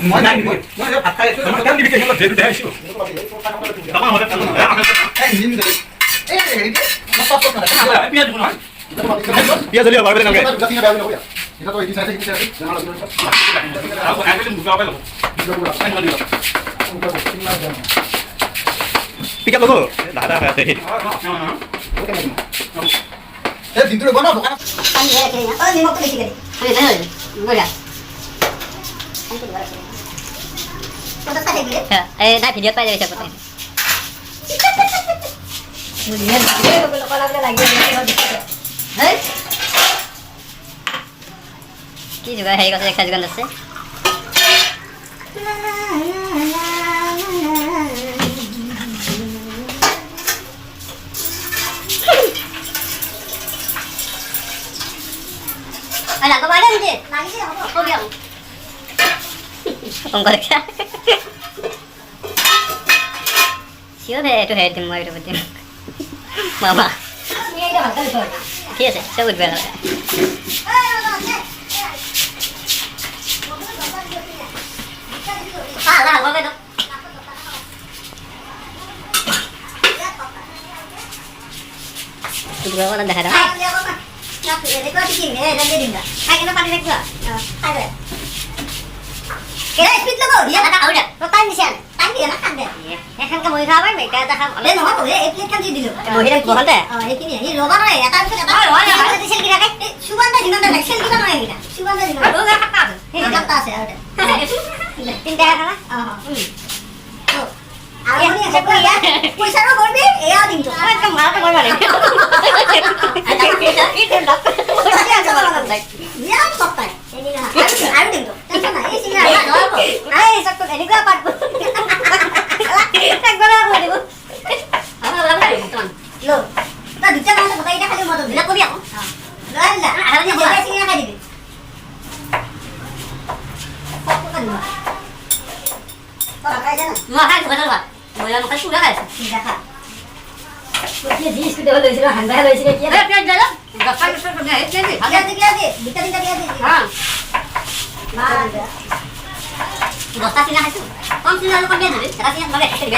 মই নাই মই ভাত খাই আছো কেন দিবি কেন ধেৰ ধেৰ আছো পিয়াজ জলি বাৰবে নাগে এটা তো এটি সাইডে কিছু আছে জানা লাগবে আর একদম বুকা পাইলো পিকা লগো দাদা আছে এ দিনটো বনাও দোকান পানি রেখে না ও নিমক তো বেশি করে আমি তাই বলা কত কাটে দিলে হ্যাঁ না ভিডিও পাই যাবে কথা বুঝিয়ে লোক লাগলে লাগিয়ে হ্যাঁ কি জোগাড় হয়ে গেছে একটা জোগাড় আছে আরে আগো বাইরে দিতে লাগিয়ে হবে ও গিয়া ফোন করে সিও হে একটু হেড দিম মাইরে দিম মামা ঠিক আছে সব উঠবে না আলা হবে তো তুই বলা দেখা দাও না দেখো কি নে এটা দিয়ে দিন না আই কেন পানি রাখবা আই রে কে স্পিড লাগো দিয়া না আউটা তো টাইম দিছে টাইম দিয়ে না কাট দে এখানকে মই খাবার মেটা দেখা বলে না তো এই প্লেট কাম দিয়ে দিল মহিলা বলতে এই কি এই রোবা নয় এটা ভিতরে এটা হয় দিছেন কি রাখে সুগন্ধা জিনন্দা রাখছেন কি নয় এটা সুগন্ধা জিনন্দা ও কাটা আছে এই কাটা আছে আউটা তিনটা খানা তো আমি এসে কইয়া পয়সারও করবে এও দিন তো একদম মারাতে করবে না এটা কি দেন ডাক্তার পয়সা আছে বলা না ইয়া সপ্তাহ এই নিনা আর দিন তো টেনশন নাই এই সিঙ্গা দাও আই সব তো এদিকে পারবো একবার করে দেব আমরা লাগা দিন লো তা দুটা কাজ কথা এটা খালি মত দিলা কবি এখন হ্যাঁ না আর যে সিঙ্গা খাই দিবি তোরা খাই জানা মা খাই কথা বল বলা মুখ শুলা খাইছে ঠিক আছে কি জিনিস কি দেওয়া হয়েছিল হান্ডা হয়েছিল কি আরে পেট দাও গফা গফা করে এই প্লেট ভালো দিকে আছে ভিতরে দিকে আছে হ্যাঁ না বস্তা সিনা খাইছো কম সিনা লোক নিয়ে যাবে সেটা সিনা মানে একটা দিবে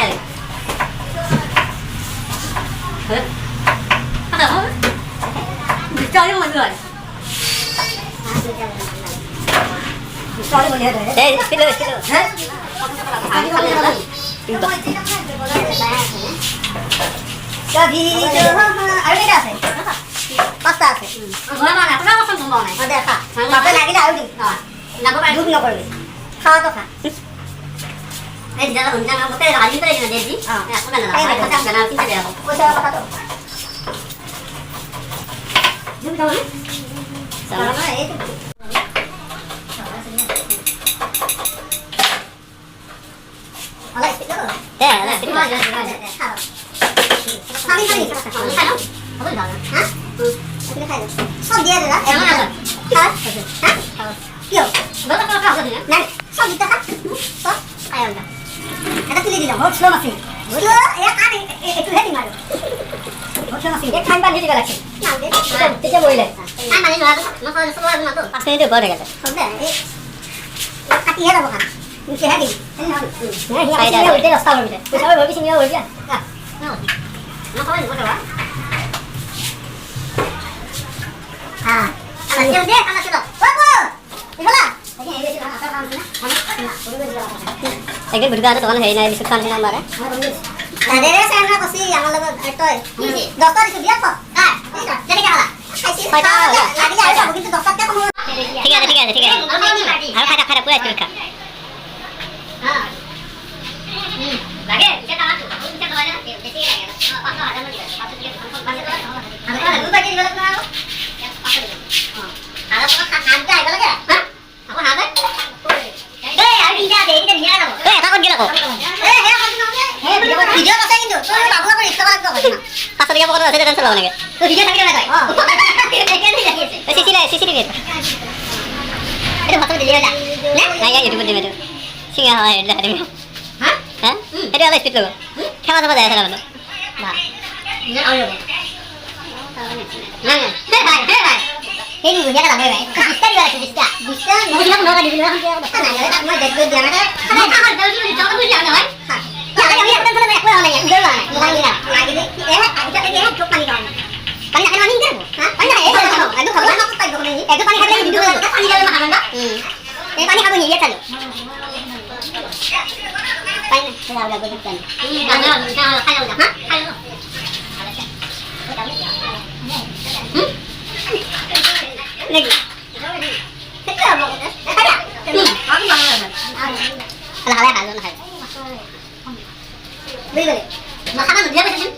হ্যাঁ আচ্ছা হ্যাঁ চলে মনে হয় চলে মনে হয় এই স্পিড হ্যাঁ আমি খালি Jadi itu ada beda sih. Pasta sih. Gua mana? Pernah makan bumbu mana? Ada kah? Apa lagi dah udah. Nah, gua duduk nak pergi. Kau tu kah? Eh, di dalam unjang aku teh lagi tu lagi jadi. Aku dah nak. Aku dah nak kita dia. Kau siapa kata? Jom tahu ni? Sama mana itu? Alah, itu. Alah, itu aja. খালি খালি খাই নাও হবে দাদা হ্যাঁ আপনি খাই নাও সব দিয়ে দাদা এমন আছে হ্যাঁ হ্যাঁ কি হলো দাদা কথা কথা দিন না সব দিতে খা তো খাই আমরা এটা তুলে দিলাম বহুত স্লো মাসি স্লো এ কানে একটু হেডি মারো বহুত স্লো মাসি এক খাইবা দিতে গেছে না দে তেজে বইলে আই মানে না না করে সব না তো 5 মিনিট পরে গেছে হবে এই কাটি হেরা বকা নিচে হেডি হ্যাঁ হ্যাঁ ওইটা রাস্তা বলবে তুই সবাই বলবি সিঙ্গা বলবি না no joven no te va ah ala dia dia ala sudah babu ikola lagi ini sih apa kamu na lagi berada tuh kan hai na bisuk kan sih namanya nah dari saya na pasti yang lalu itu dokter itu dia kok jadi kalah lagi ada begitu dokternya kamu ঠিক আছে আর খাটা খাটা পুরো চুরকা হ্যাঁ লাগে এটা না তো এটা তো লাগে বেশি লাগে 5,000 মধ্যে 500 দিয়ে 500 আর দুটো কি গেল না 500 আর তো খানটা আইগা লাগে হ্যাঁ এখন হবে এই আর ইটা দে এটা নিয়ে যাবো এই এটা কোন গেল কো এই হে কোন না হে ভিডিও কথা কিন্তু তো বাবু করে ইচ্ছা লাগবে না 500 টাকা পকেটে আছে টেনশন লাগে তো ভিডিও থাকি না যায় হ্যাঁ সিসি এটা মাত্র দিলে না না ইউটিউব দিবে তো সিঙ্গা হয় এটা দিবে হ্যাঁ হ্যাঁ এটা আলাদা স্পিড লাগো খেলা দেবা যায় না না না আলো না না হে ভাই সেই দুজনীয়া লাগে ভাই বিস্তা দিবা আছে বিস্তা বিস্তা মই দিলা নগা দিবিলা এখন নাই তাক মই দেখ দিয়া মানে খানা খানা দেউলি জগত বুঝি না হয় লাগে আমি একটা ধরে একলা নাই একদম নাই লাগে না লাগে এ এটা এ চোখ পানি খাওয়া পানি খাওয়া নিতে হ্যাঁ পানি খাওয়া একদম খাওয়া না তাই দোকানে একদম পানি খাইলে দিদি পানি খাওয়া না খানা এই পানি খাবো নিয়ে চলো পানি খাওয়া লাগবে কেন না না খাওয়া না হ্যাঁ lagi. Kita mau ada. Aku mau ada. Alah halon hal. Beli. Makanan dia macam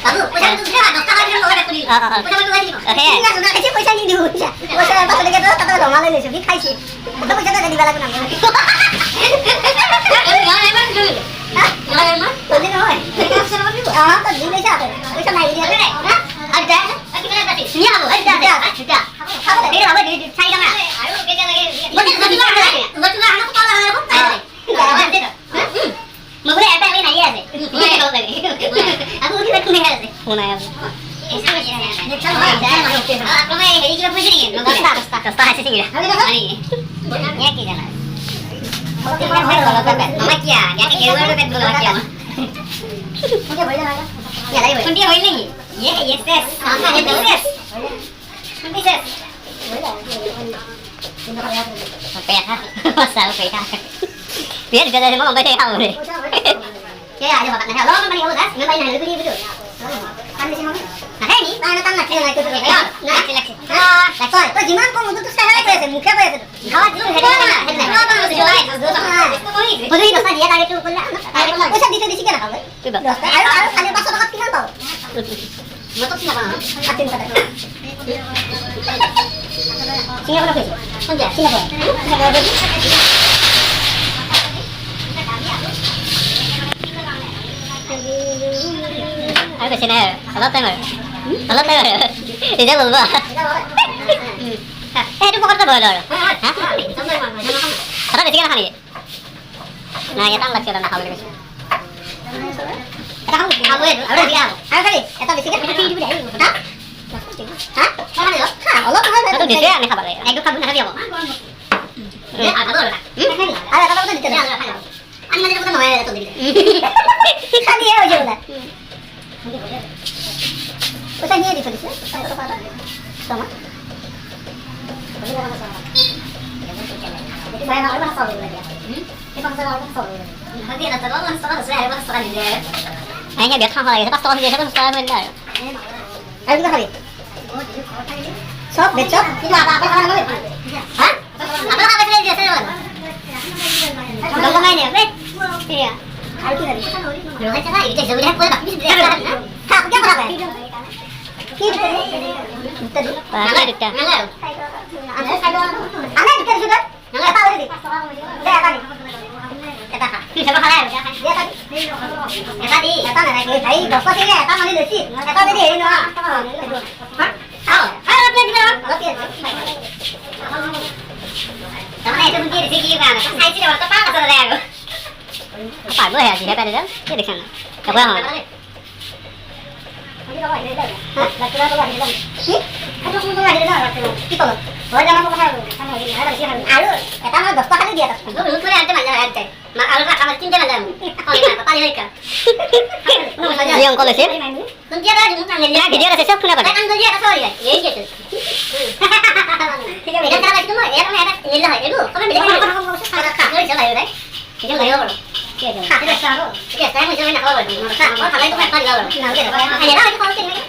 kamu, pesa itu dia ada tak ada orang beli. Pesa itu lagi. Oke. Enggak sudah kecil pesa ini dulu. Pesa pas lagi tu tak ada malah ni sih khai sih. Kita pesa dah di bala kuna. Enggak memang dulu. Hah? Enggak memang. Tadi noh. Kita suruh dulu. Ah, tak dulu saja. Pesa naik dia. Hah? Ada. Kita tadi. Ni apa? Ada. Ada. Ini apa di saya kan? Ayo kita lagi. Betul anak kepala aku. Mau boleh apa ini aja sih? Aku kita punya aja sih. Punya aja. Aku mau ini kita punya ni. Kasta hasil sini. Ini. Ya kita lah. Mama kia, ya kita keluar dari dulu kia. Mungkin boleh lah. Ya lagi boleh. Mungkin boleh ni. Yes. Sama ni yes. Mungkin yes. Pẹt ha, sao pẹt ha. Biết cái này món bay theo hầu này. Cái này cho bạn này lo nó bay hầu đó, nó bay này nó đi với được. Ăn đi xem không? Thế nhỉ? Nó tăng là cái này tôi thấy không? Nó là coi, tôi chỉ mang con một chút xe hơi về thì một cái về. Đó, chứ không thấy đâu mà. Thế này. Nó bao giờ lại? Tôi đi được sao đi ra cái con lạ. Ôi sao đi tôi đi xin cái nào vậy? Được. Ayo, kalian pasok dekat tinggal tau. Motor siapa? Atin pada. Singapura apa sih? Singapura. Aku ke sini. Salat tengok. Ini lupa. Itu pokok tu boleh. Hah? Ada di sini kan ni? Nah, kita angkat kita nak habis. Kamu ada dia. Ada kali. Eta di sini kan di sini. Hah? Hah? Mana dia? Allah Tuhan. Itu di sini kabar dia. Ego kabun ada dia apa? Ada tu. Ada kata tu di sini. Anda dia bukan nama tu di sini. Kan dia aja udah. Usah dia di sini. Sama. Jadi saya nak orang tahu dia. Dia bangsa orang tahu. Nanti ada orang saya orang dia. Hanya biar kau lagi, pas tahun dia kan sekolah mana? Ayo kita kali. Shop, becok. Itu apa orang mana? Hah? Apa dia sana? Dong kau main ya, bet? Iya. Ayo kita kali. Dong aja lah, kita jauh dah, boleh tak? Bisa kan? Kau dia berapa? Kita tadi. Mana kita? Mana? Ana kita sudah. Mana tahu ni? Dia apa ni? Kita kah? Siapa kalah? Dia tadi. Tadi, kata nak lagi. Hai, doktor sini, kata mana desi? Kata tadi ini lah. Hah? Tahu? Ayo kita kita. Okey. Kamu itu mungkin desi kiri kan? Saya sih orang apa asal dia? Apa boleh ya? Siapa dia? Dia di sana. Siapa yang? Hah? Laki laki lagi dalam. Ada semua lagi dalam. Kita loh. Boleh jangan apa hal. Sama ini ada sih hal. Ayo, kata mana doktor kali dia tak? Lu boleh ada mana ada. Mak alu nak kamar cinta mana? Oh ini apa tadi mereka? Yang kalau sih? Nanti ada di mana? Dia ada sesuatu kenapa? Kan dia ada sorry kan? Ya gitu. Beda cara itu mah ya ada ini lah itu. Kamu beda cara kamu salah ya, Kita enggak tahu. Kita tahu. Kita saya mau jalan nak awal. Maka kalau itu kan tahu. Nah, kita. Ada lagi kalau kita.